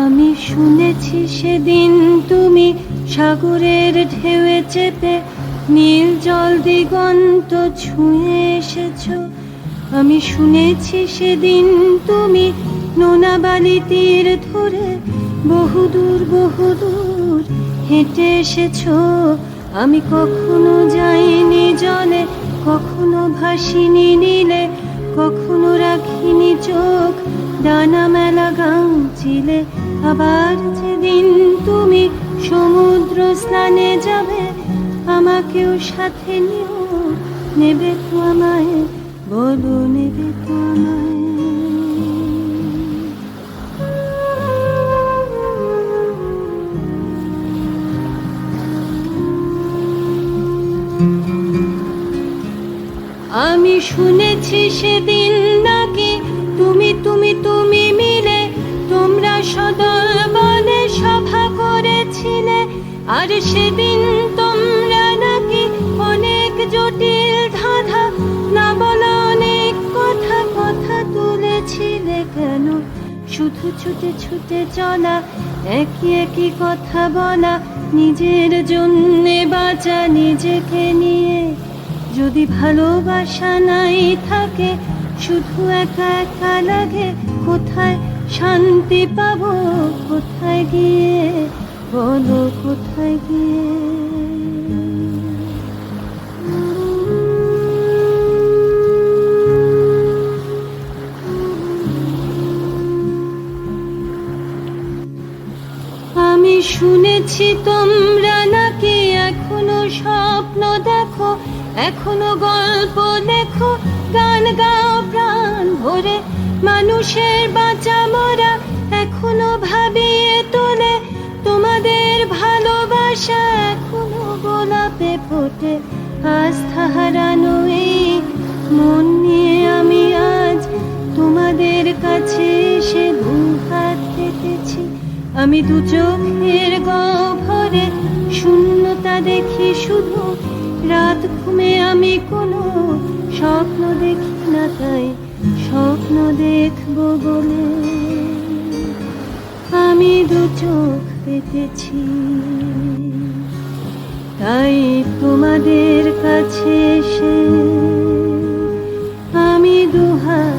আমি শুনেছি সেদিন তুমি সাগরের ঢেউয়ে চেপে নীল জল দিগন্ত ছুঁয়ে এসেছো। আমি শুনেছি সেদিন তুমি নোনা বালি তীর ধরে বহুদূর বহুদূর হেঁটে এসেছো। আমি কখনো যাইনি জলে, কখনো ভাসিনি নীলে, কখনো রাখিনি চোখ ডানা মেলা গাংচিলে। আবার যেদিন তুমি সমুদ্র স্নানে যাবে, আমাকেও সাথে নিও, নেবে তো আমায়, বলো নেবে তো আমায়। আমি শুনেছি সেদিন নাকি তুমি তুমি তুমি মিলে তোমরা সদল বলে সভা করেছিলে। আর সেদিন তোমরা নাকি অনেক জটিল ধাঁধা না বলা অনেক কথা কথা তুলেছিলে। কেন শুধু ছুটে ছুটে চলা, একই একই কথা বলা, নিজের জন্যে বাঁচা নিজেকে নিয়ে। যদি ভালোবাসা নাই থাকে, শুধু একা একা লাগে, কোথায় শান্তি পাবো, কোথায় গিয়ে, বলো কোথায় গিয়ে। আমি শুনেছি তোমরা নাকি এখনো স্বপ্ন দেখো, এখনো গল্প লেখো, গান গাও প্রাণ ভরে, মানুষের বাঁচা মরা এখনো ভাবিয়ে তোলে। তোমাদের ভালোবাসা এখনো গোলাপে ফোটে। আস্থা হারানো এই মন নিয়ে আমি আজ তোমাদের কাছে এসে দুহাত পেতেছি। আমি দু চোখের গহ্বরে শূন্যতা দেখি শুধু, রাত ঘুমে আমি কোনো স্বপ্ন দেখি না, তাই স্বপ্ন দেখবো বলে আমি দু চোখ পেতেছি। তাই তোমাদের কাছে এসে আমি দুহাত